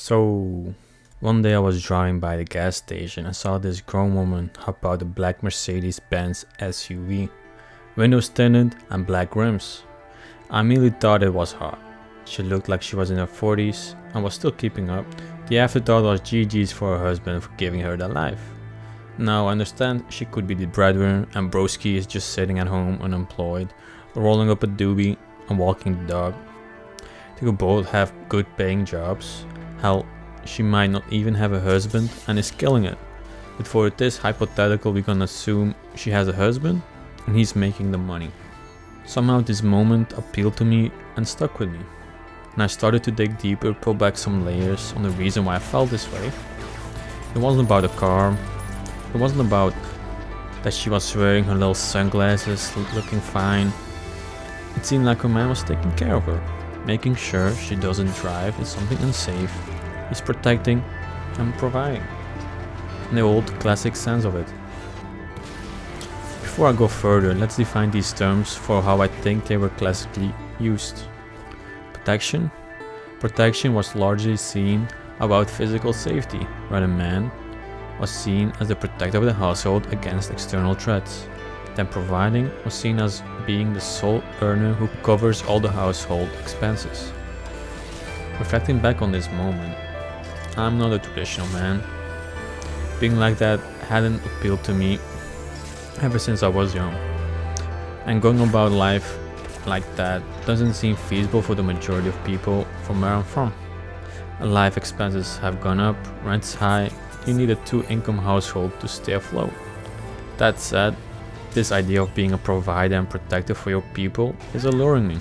So, one day I was driving by the gas station and saw this grown woman hop out a black Mercedes-Benz SUV, windows tinted and black rims. I immediately thought it was hot. She looked like she was in her 40s and was still keeping up. The afterthought was GG's for her husband for giving her that life. Now I understand she could be the breadwinner and broski is just sitting at home unemployed, rolling up a doobie and walking the dog. They could both have good paying jobs. Hell, she might not even have a husband and is killing it. But for this hypothetical, we're gonna assume she has a husband and he's making the money. Somehow this moment appealed to me and stuck with me. And I started to dig deeper, pull back some layers on the reason why I felt this way. It wasn't about a car. It wasn't about that she was wearing her little sunglasses, looking fine. It seemed like her man was taking care of her, making sure she doesn't drive in something unsafe. He's protecting and providing, in the old classic sense of it. Before I go further, let's define these terms for how I think they were classically used. Protection. Protection was largely seen about physical safety, where the man was seen as the protector of the household against external threats. Then providing was seen as being the sole earner who covers all the household expenses. Reflecting back on this moment, I'm not a traditional man. Being like that hadn't appealed to me ever since I was young. And going about life like that doesn't seem feasible for the majority of people from where I'm from. Life expenses have gone up, rent's high, you need a 2-income household to stay afloat. That said, this idea of being a provider and protector for your people is alluring me.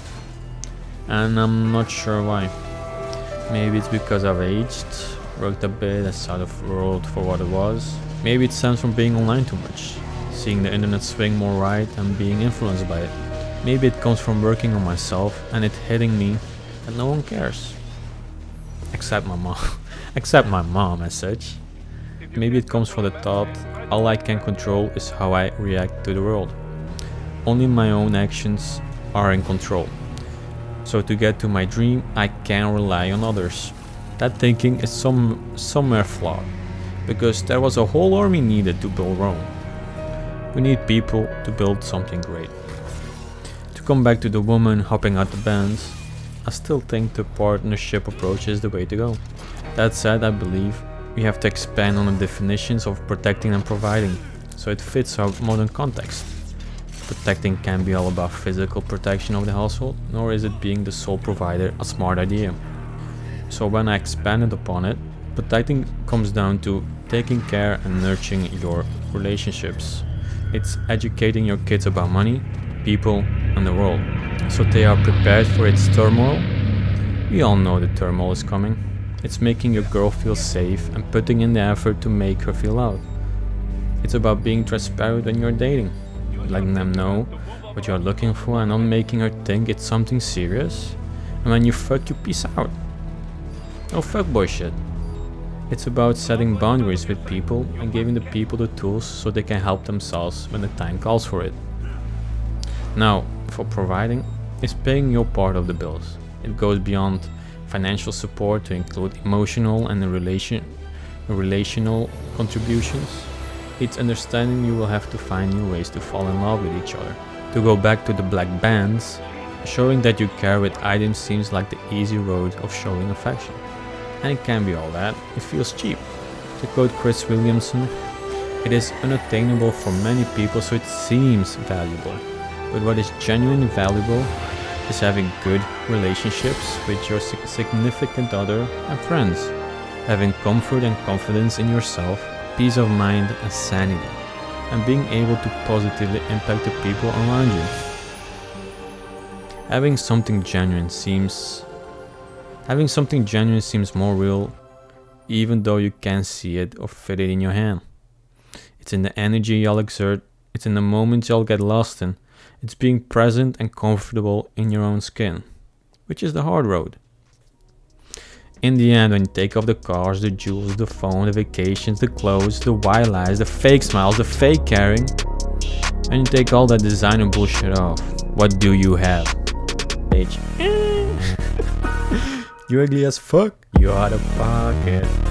And I'm not sure why. Maybe it's because I've aged, worked a bit, I saw the world for what it was. Maybe it stems from being online too much, seeing the internet swing more right and being influenced by it. Maybe it comes from working on myself and it hitting me that no one cares. Except my mom. Except my mom as such. Maybe it comes from the thought all I can control is how I react to the world. Only my own actions are in control. So to get to my dream, I can't rely on others. That thinking is somewhere flawed, because there was a whole army needed to build Rome. We need people to build something great. To come back to the woman hopping out the Benz, I still think the partnership approach is the way to go. That said, I believe we have to expand on the definitions of protecting and providing, so it fits our modern context. Protecting can be all about physical protection of the household, nor is it being the sole provider a smart idea. So when I expanded upon it, protecting comes down to taking care and nurturing your relationships. It's educating your kids about money, people, and the world, so they are prepared for its turmoil. We all know the turmoil is coming. It's making your girl feel safe and putting in the effort to make her feel out. It's about being transparent when you're dating, letting them know what you're looking for and not making her think it's something serious. And when you fuck, you peace out. No fuckboy shit. It's about setting boundaries with people and giving the people the tools so they can help themselves when the time calls for it. Now, for providing, it's paying your part of the bills. It goes beyond financial support to include emotional and relational contributions. It's understanding you will have to find new ways to fall in love with each other. To go back to the black bands, showing that you care with items seems like the easy road of showing affection. And it can be all that, it feels cheap. To quote Chris Williamson, it is unattainable for many people, so it seems valuable. But what is genuinely valuable is having good relationships with your significant other and friends, having comfort and confidence in yourself, peace of mind and sanity, and being able to positively impact the people around you. Having something genuine seems more real, even though you can't see it or fit it in your hand. It's in the energy you'll exert, it's in the moments you'll get lost in. It's being present and comfortable in your own skin, which is the hard road. In the end, when you take off the cars, the jewels, the phone, the vacations, the clothes, the white lies, the fake smiles, the fake caring, and you take all that designer bullshit off, what do you have? Age. You ugly as fuck. You out of pocket.